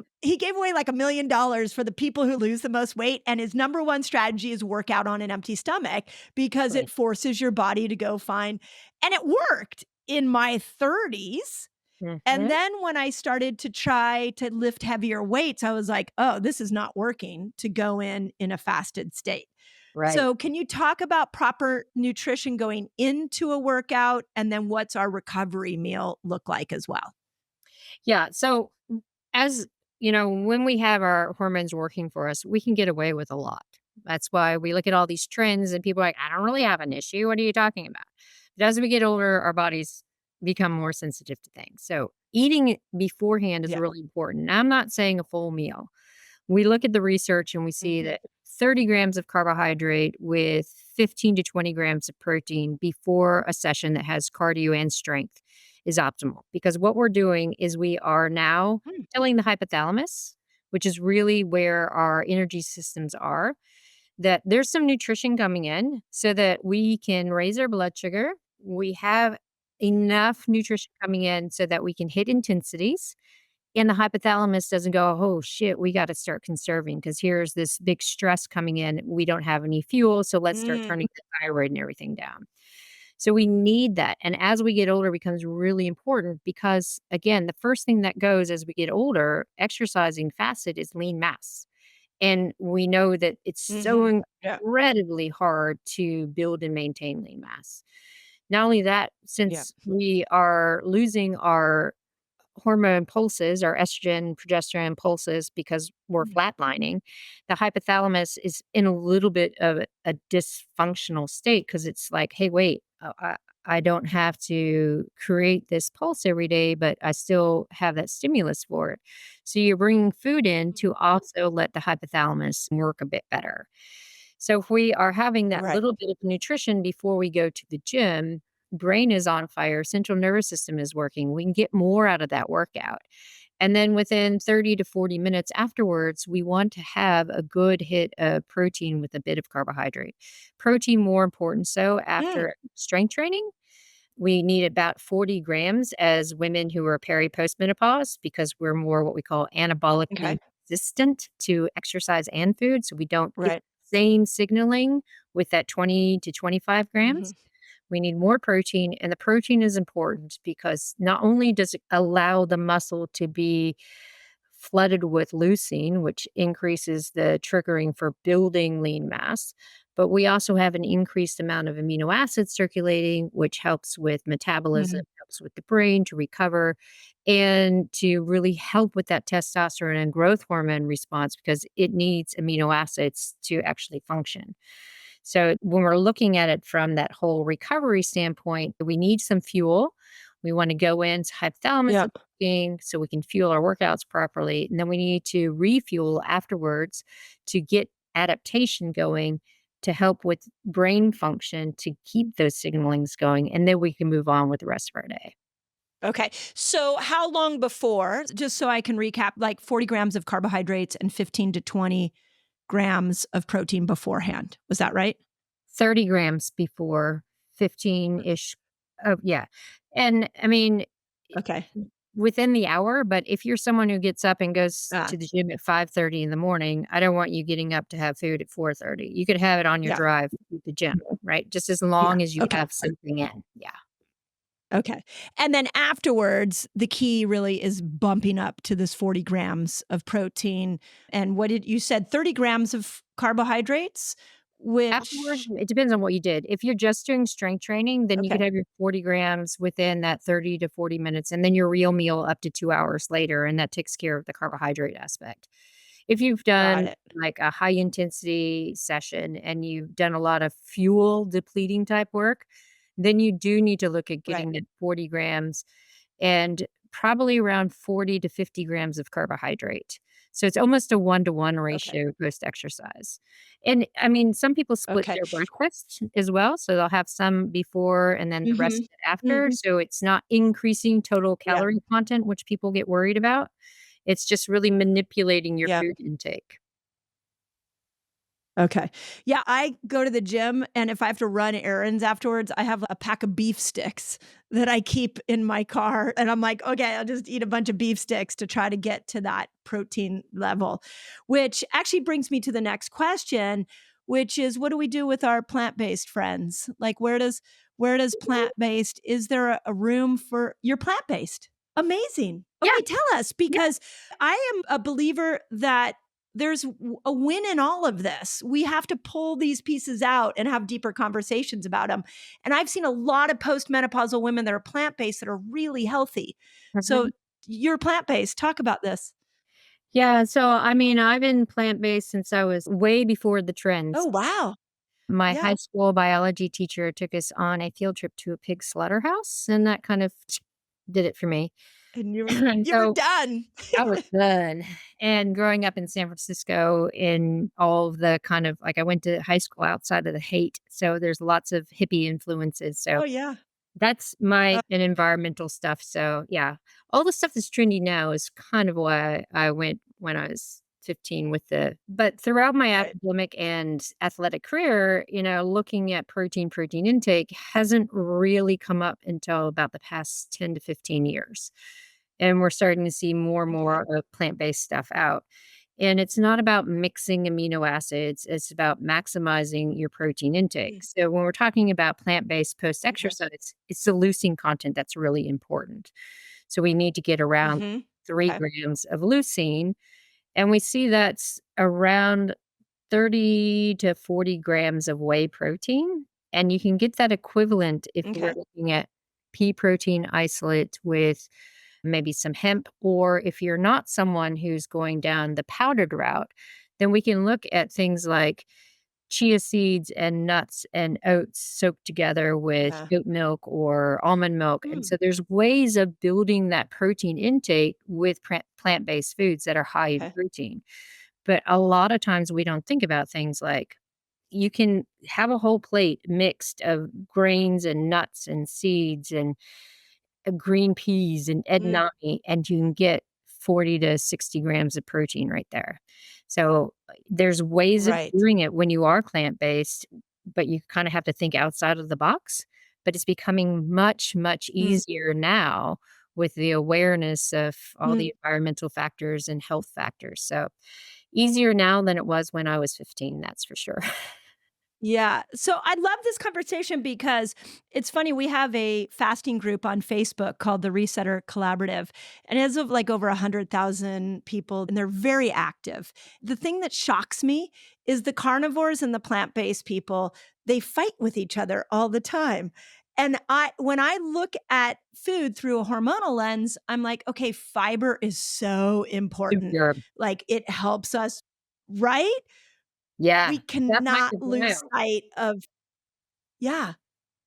like $1 million for the people who lose the most weight. And his number one strategy is work out on an empty stomach because it Right. forces your body to go find. And it worked in my 30s. And Mhm. then when I started to try to lift heavier weights, I was like, oh, this is not working to go in a fasted state. Right. So, can you talk about proper nutrition going into a workout? And then what's our recovery meal look like as well? Yeah. So, as you know, when we have our hormones working for us, we can get away with a lot. That's why we look at all these trends and people are like, I don't really have an issue. What are you talking about? But as we get older, our bodies become more sensitive to things. So, eating beforehand is Yeah. really important. Now, I'm not saying a full meal. We look at the research and we see Mhm. that 30 grams of carbohydrate with 15 to 20 grams of protein before a session that has cardio and strength is optimal. Because what we're doing is we are now Mm. telling the hypothalamus, which is really where our energy systems are, that there's some nutrition coming in so that we can raise our blood sugar. We have enough nutrition coming in so that we can hit intensities and the hypothalamus doesn't go, "Oh, shit, we gotta start conserving because here's this big stress coming in. We don't have any fuel, so let's start Mm. turning the thyroid and everything down." So we need that, and as we get older, it becomes really important because, again, the first thing that goes as we get older, exercising fasted, is lean mass, and we know that it's so Mhm. Yeah. incredibly hard to build and maintain lean mass. Not only that, Yeah. since we are losing our hormone pulses, our estrogen, progesterone pulses, because we're Mm. flatlining, the hypothalamus is in a little bit of a dysfunctional state because it's like, hey, wait, I don't have to create this pulse every day, but I still have that stimulus for it. So you're bringing food in to also let the hypothalamus work a bit better. So if we are having that Right. little bit of nutrition before we go to the gym, brain is on fire, central nervous system is working, we can get more out of that workout. And then within 30 to 40 minutes afterwards, we want to have a good hit of protein with a bit of carbohydrate. Protein more important so Mm. after strength training. We need about 40 grams as women who are postmenopause because we're more what we call anabolically Okay. resistant to exercise and food. So we don't get Right. the same signaling with that 20 to 25 Mhm. grams. We need more protein, and the protein is important because not only does it allow the muscle to be flooded with leucine, which increases the triggering for building lean mass, but we also have an increased amount of amino acids circulating, which helps with metabolism, Mhm. helps with the brain to recover, and to really help with that testosterone and growth hormone response because it needs amino acids to actually function. So when we're looking at it from that whole recovery standpoint, we need some fuel. We want to go into hypothalamus Yeah. is working so we can fuel our workouts properly. And then we need to refuel afterwards to get adaptation going to help with brain function to keep those signalings going. And then we can move on with the rest of our day. Okay. So how long before, just so I can recap, like 40 grams of carbohydrates and 15 to 20 grams of protein beforehand. Was that right? 30 grams before 15 ish. Oh, yeah. And I mean, Okay. within the hour, but if you're someone who gets up and goes Ah, to the gym at 5:30 in the morning, I don't want you getting up to have food at 4:30. You could have it on your yeah, drive to the gym, right? Just as yeah, long as you okay. have something in. Yeah. Okay. And then afterwards, the key really is bumping up to this 40 grams of protein. And what did you said 30 grams of carbohydrates, Afterwards, which it depends on what you did. If you're just doing strength training, then you could okay, have your 40 grams within that 30 to 40 minutes, and then your real meal up to 2 hours later, and that takes care of the carbohydrate aspect. If you've got done it. like a high intensity session and you've done a lot of fuel depleting type work, then you do need to look at Right. getting that 40 grams and probably around 40 to 50 grams of carbohydrate. So it's almost a 1-to-1 Okay. ratio post exercise. And I mean, some people split Okay. their breakfast as well. So they'll have some before and then the rest Mhm. of it after. Mhm. So it's not increasing total Yeah. calorie content, which people get worried about. It's just really manipulating your Yeah. food intake. Okay. Yeah, I go to the gym, and if I have to run errands afterwards, I have a pack of beef sticks that I keep in my car, and I'm like, "Okay, I'll just eat a bunch of beef sticks to try to get to that protein level," which actually brings me to the next question, which is what do we do with our plant-based friends? Like, where does plant-based is there a room for you're plant-based? Amazing. Yeah. Okay, tell us, Yeah. because I am a believer that there's a win in all of this. We have to pull these pieces out and have deeper conversations about them. And I've seen a lot of postmenopausal women that are plant based that are really healthy. So Mhm. you're plant based. Talk about this. Yeah. So, I mean, I've been plant based since I was way before the Oh, trends. wow. My Yeah. high school biology teacher took us on a field trip to a pig slaughterhouse, and that kind of did it for me. And you were And you were so done. I was done. And growing up in San Francisco in all of the kind of like I went to high school outside of the hate. So there's lots of hippie influences. So Oh, yeah. that's my and environmental stuff. So yeah, all the stuff that's trendy now is kind of why I went when I was 15 with but throughout my Right. academic and athletic career, looking at protein intake hasn't really come up until about the past 10 to 15 years. And we're starting to see more and Okay. more of plant-based stuff out. And it's not about mixing amino acids, it's about maximizing your protein intake. Mm, So when we're talking about plant-based okay. post-exercise, it's the leucine content that's really important. So we need to get around Mhm. 3 Okay. grams of leucine, and we see that's around 30 to 40 grams of whey protein, and you can get that equivalent if we're Okay. looking at pea protein isolate with maybe some hemp, or if you're not someone who's going down the powdered route, then we can look at things like chia seeds and nuts and oats soaked together with Yeah. goat milk or almond milk. And Mm, so there's ways of building that protein intake with plant-based foods that are high in okay. protein. But a lot of times we don't think about things like you can have a whole plate mixed of grains and nuts and seeds and green peas and Mm, edamame, and you can get 40 to 60 grams of protein right there. So, there's ways of right. doing it when you are plant-based, but you kinda have to think outside of the box, but it's becoming much, much Mm, easier now with the awareness of all mm. the environmental factors and health factors, so easier now than it was when I was 15, that's for sure. Yeah. So I love this conversation because it's funny. We have a fasting group on Facebook called the Resetter Collaborative, and it has like over 100,000 people, and they're very active. The thing that shocks me is the carnivores and the plant based people, they fight with each other all the time. And when I look at food through a hormonal lens, I'm like, okay, fiber is so important. Super. Like it helps us, right? Yeah, We that cannot lose microbiome. sight of yeah,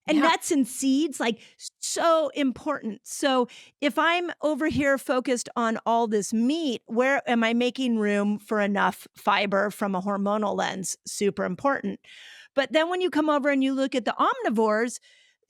and Yeah, nuts and seeds, like, so important. So, if I'm over here focused on all this meat, where am I making room for enough fiber from a hormonal lens? Super important. But then when you come over and you look at the omnivores,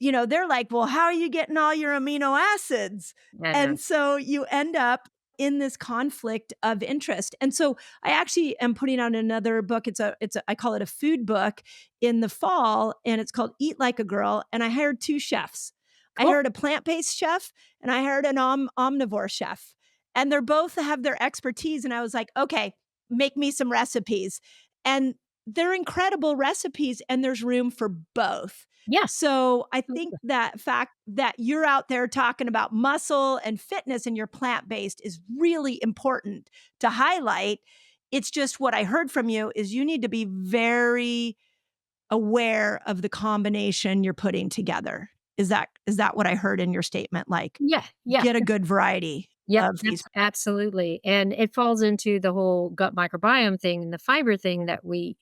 they're like, "Well, how are you getting all your amino acids?" I know. And so you end up in this conflict of interest. And so I actually am putting out another book. It's a I call it a food book in the fall, and it's called Eat Like a Girl, and I hired 2 chefs. I Cool. hired a plant-based chef and I hired an omnivore chef, and they're both have their expertise, and I was like, "Okay, make me some recipes." And they're incredible recipes, and there's room for both. Yeah. So, I think Absolutely. that fact that you're out there talking about muscle and fitness and you're plant-based is really important to highlight. It's just what I heard from you is you need to be very aware of the combination you're putting together. Is that what I heard in your statement? Like, Yeah. Yeah. get a good variety Yep, of these. absolutely, and it falls into the whole gut microbiome thing and the fiber thing that we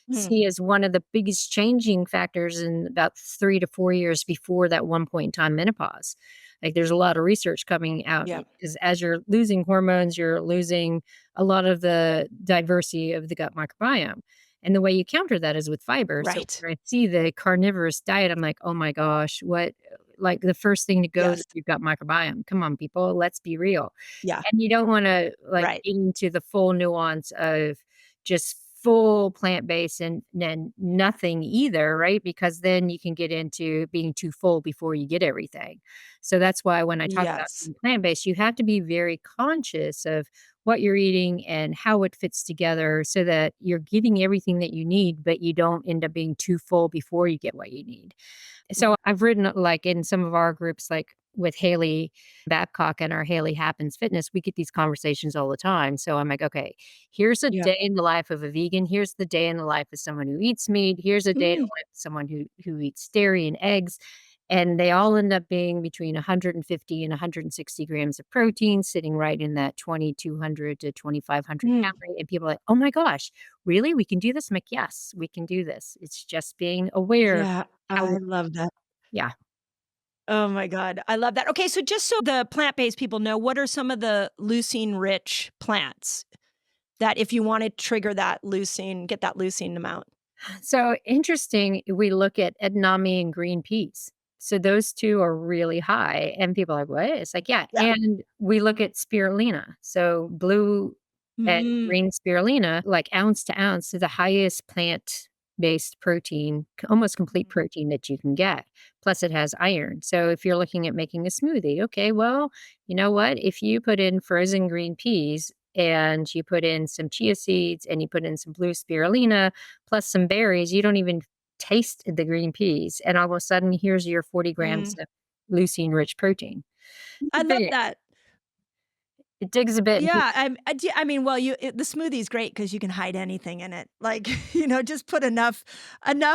Mm, see as one of the biggest changing factors in about 3 to 4 years before that one point in time menopause. Like, there's a lot of research coming out yeah, because as you're losing hormones, you're losing a lot of the diversity of the gut microbiome, and the way you counter that is with fiber. So right. when I see the carnivorous diet, I'm like, "Oh my gosh, what," like, the first thing to go is Yes. your gut microbiome. Come on, people, let's be real. Yeah, And you don't wanna, like, right. get into the full nuance of just full plant-based and then nothing either, right? Because then you can get into being too full before you get everything. So that's why when I talk about Yes. being plant-based, you have to be very conscious of what you're eating and how it fits together so that you're getting everything that you need, but you don't end up being too full before you get what you need. So I've written, like, in some of our groups, like with Haley Babcock and our Haley Happens Fitness, we get these conversations all the time. So I'm like, okay, here's a Yeah. day in the life of a vegan. Here's the day in the life of someone who eats meat. Here's a day in Mm, the life of someone who eats dairy and eggs. And they all end up being between 150 and 160 grams of protein, sitting right in that 2,200 to 2,500 mm. calorie. And people are like, oh my gosh, really? We can do this? I'm like, yes, we can do this. It's just being aware of Yeah, how, I love that. yeah. Oh my god, I love that. Okay, so just so the plant-based people know, what are some of the leucine-rich plants that if you wanna trigger that leucine get that leucine amount? So interesting, we look at edamame and green peas. So those 2 are really high, and people are like, "What?" It's like, yeah, Yeah. and we look at spirulina. So blue and Mm, green spirulina, like ounce to ounce, is the highest plant-based protein, almost complete mm, protein that you can get. Plus it has iron. So if you're looking at making a smoothie, okay, well, you know what? If you put in frozen green peas and you put in some chia seeds and you put in some blue spirulina plus some berries, you don't even taste the green peas, and all of a sudden, here's your 40 grams mm. of leucine-rich protein. It's I love big. that. It digs a bit and Yeah, I mean, well, the smoothie's great because you can hide anything in it. Like, just put enough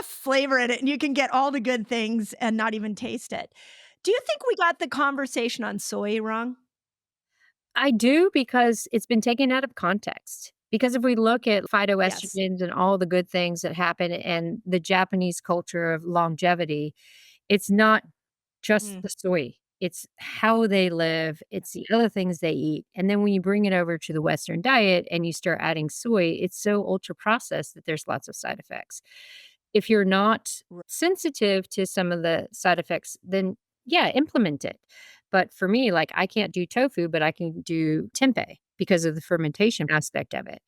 flavor in it, and you can get all the good things and not even taste it. Do you think we got the conversation on soy wrong? I do because it's been taken out of context. Because if we look at Yes. phytoestrogens and all the good things that happen and the Japanese culture of longevity, it's not just Mm, the soy. It's how they live, it's the other things they eat, and then when you bring it over to the Western diet and you start adding soy, it's so ultra processed that there's lots of side effects. If you're not r sensitive to some of the side effects, then yeah, implement it. But for me, like, I can't do tofu, but I can do tempeh because of the fermentation aspect of it.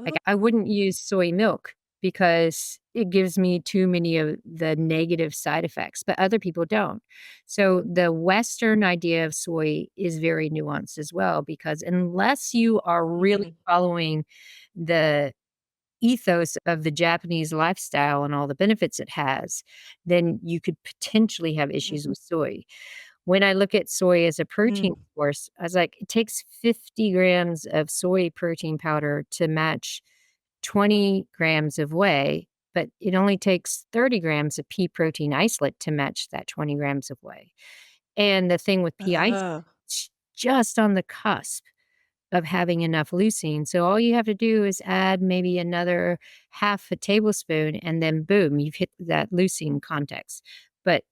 Like, oh, I wouldn't use soy milk because it gives me too many of the negative side effects, but other people don't. So the Western idea of soy is very nuanced as well, because unless you are really mhm, following the ethos of the Japanese lifestyle and all the benefits it has, then you could potentially have mm, issues with soy. When I look at soy as a protein mm, source, I was like, it takes 50 grams of soy protein powder to match 20 grams of whey, but it only takes 30 grams of pea protein isolate to match that 20 grams of whey. And the thing with pea isolate, oh, it's just on the cusp of having enough leucine. So all you have to do is add maybe another half a tablespoon, and then boom, you've hit that leucine context. But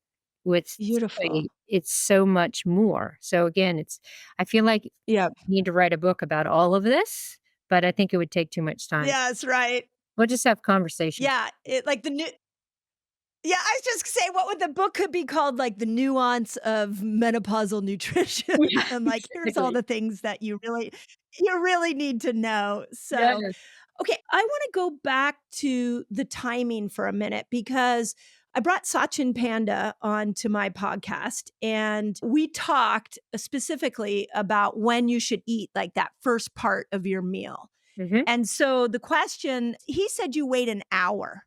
with beautiful. soy, it's so much more. So again, I feel like I Yeah. need to write a book about all of this, but I think it would take too much time. Yes, right. We'll just have conversations. Yeah, it like the new yeah, I was just say what would the book could be called, like, The Nuance of Menopausal Nutrition, Yeah, and, like, here's all exactly. the things that you really need to know. So, Yes. okay, I wanna go back to the timing for a minute because I brought Sachin Panda onto my podcast, and we talked specifically about when you should eat, like that first part of your meal. Mhm. And so the question, he said you wait an hour.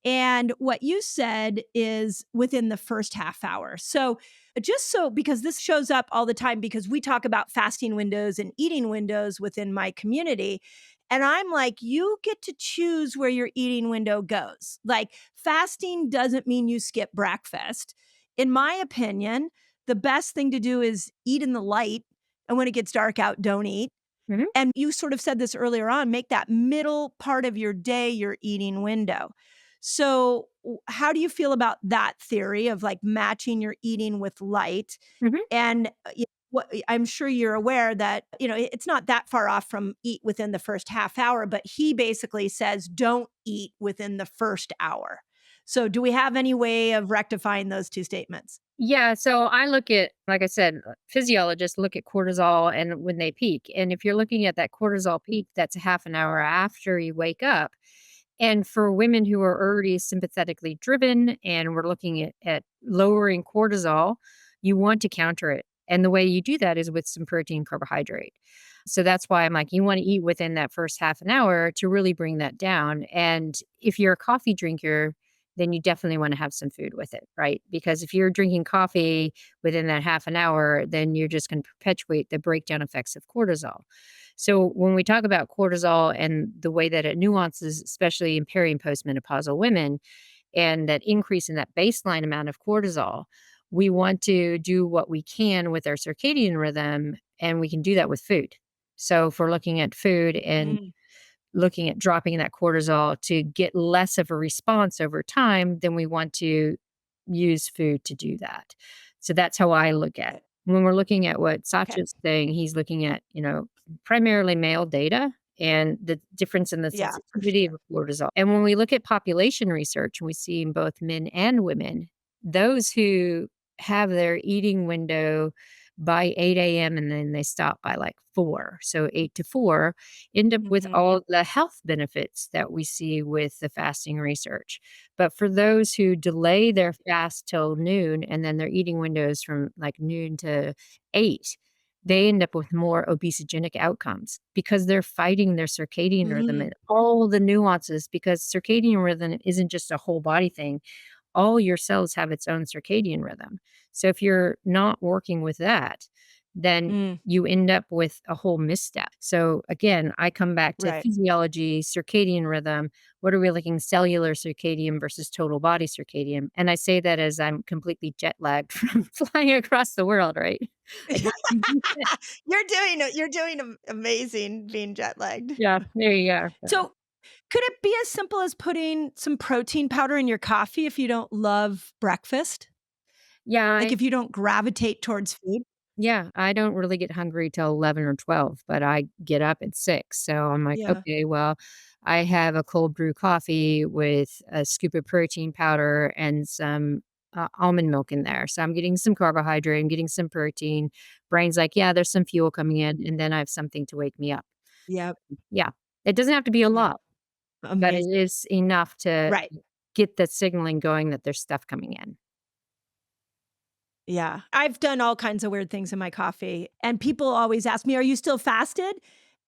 And what you said is within the first half hour. So, just so because this shows up all the time, because we talk about fasting windows and eating windows within my community. And I'm like, you get to choose where your eating window goes. Like, fasting doesn't mean you skip breakfast. In my opinion, the best thing to do is eat in the light. And when it gets dark out, don't eat. Mhm. And you sort of said this earlier on, make that middle part of your day your eating window. So, how do you feel about that theory of like matching your eating with light? Mhm. And what I'm sure you're aware that, it's not that far off from eat within the first half hour, but he basically says don't eat within the first hour. So, do we have any way of rectifying those two statements? Yeah, so I look at, like I said, physiologists look at cortisol and when they peak. And if you're looking at that cortisol peak, that's a half an hour after you wake up. And for women who are already sympathetically driven and we're looking at lowering cortisol, you want to counter it. And the way you do that is with some protein carbohydrate. So that's why I'm like, you want to eat within that first half an hour to really bring that down. And if you're a coffee drinker, then you definitely want to have some food with it, right? Because if you're drinking coffee within that half an hour, then you're just going to perpetuate the breakdown effects of cortisol. So when we talk about cortisol and the way that it nuances, especially in peri and postmenopausal women, and that increase in that baseline amount of cortisol, we want to do what we can with our circadian rhythm, and we can do that with food. So if we're looking at food and Mm, looking at dropping that cortisol to get less of a response over time, then we want to use food to do that. So that's how I look at it. When we're looking at what okay. Satya's saying, he's looking at, primarily male data and the difference in the Yeah, for sensitivity of sure. cortisol. And when we look at population research, we see in both men and women, those who have their eating window by 8 a.m. and then they stop by like 4. So 8 to 4 end up with Mhm. all the health benefits that we see with the fasting research. But for those who delay their fast till noon and then their eating windows from like noon to 8, they end up with more obesogenic outcomes because they're fighting their circadian rhythm Mm, and all the nuances because circadian rhythm isn't just a whole body thing. All your cells have its own circadian rhythm. So if you're not working with that, then mm, you end up with a whole misstep. So again, I come back to right. physiology, circadian rhythm. What are we looking cellular circadian versus total body circadian? And I say that as I'm completely jet lagged from flying across the world, right? I got You're doing amazing being jet lagged. yeah, there you go. So, could it be as simple as putting some protein powder in your coffee if you don't love breakfast? Yeah, Like, if you don't gravitate towards food? yeah, I don't really get hungry till 11 or 12, but I get up at 6. So I'm like, Yeah. okay, well, I have a cold brew coffee with a scoop of protein powder and some almond milk in there. So I'm getting some carbohydrate, I'm getting some protein. Brain's like, yeah, there's some fuel coming in. And then I have something to wake me up. Yep. Yeah. It doesn't have to be a Yeah. lot, but it Amazing. is enough to Right. get the signaling going that there's stuff coming in. Yeah. I've done all kinds of weird things in my coffee, and people always ask me, "Are you still fasted?"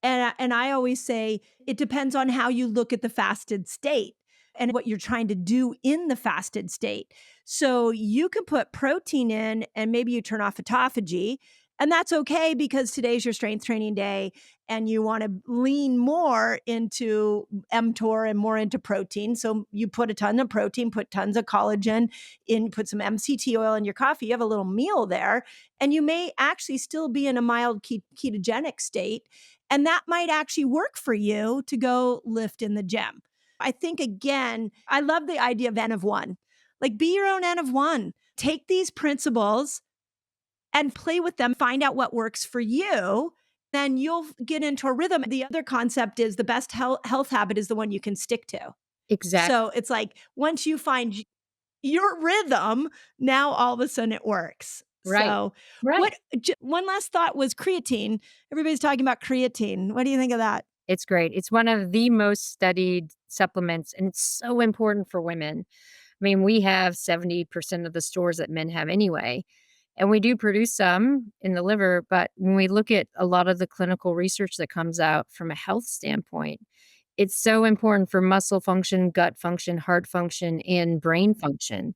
And I always say, "It depends on how you look at the fasted state and what you're trying to do in the fasted state." So, you can put protein in and maybe you turn off autophagy, and that's okay because today's your strength training day and you wanna lean more into mTOR and more into protein. So, you put a ton of protein, put tons of collagen in, put some MCT oil in your coffee, you have a little meal there, and you may actually still be in a mild ketogenic state. And that might actually work for you to go lift in the gym. I think, again, I love the idea of N of one. Like, be your own N of one. Take these principles and play with them, find out what works for you. Then you'll get into a rhythm. The other concept is the best health habit is the one you can stick to. Exactly. So it's like once you find your rhythm, now all of a sudden it works. Right. So, Right. one last thought was creatine. Everybody's talking about creatine. What do you think of that? It's great. It's one of the most studied supplements, and it's so important for women. mean, we have 70% of the stores that men have anyway. And we do produce some in the liver, but when we look at a lot of the clinical research that comes out from a health standpoint, it's so important for muscle function, gut function, heart function, and brain function.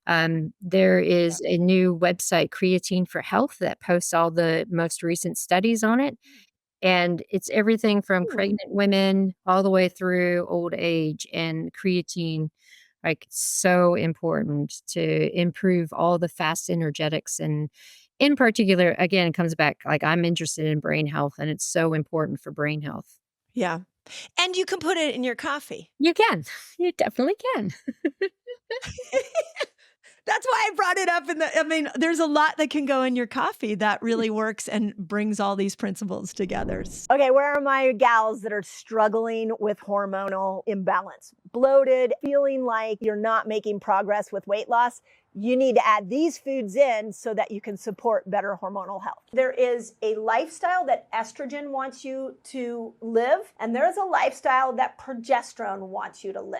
There is a new website, Creatine for Health, that posts all the most recent studies on it. And it's everything from Ooh, pregnant women all the way through old age. And creatine, like, so important to improve all the fast energetics. And in particular, again, it comes back, like, I'm interested in brain health, and it's so important for brain health. yeah. And you can put it in your coffee. You can. You definitely can. That's why I brought it up I mean, there's a lot that can go in your coffee that really works and brings all these principles together. Okay, where are my gals that are struggling with hormonal imbalance? Bloated, feeling like you're not making progress with weight loss? You need to add these foods in so that you can support better hormonal health. There is a lifestyle that estrogen wants you to live, and there's a lifestyle that progesterone wants you to live.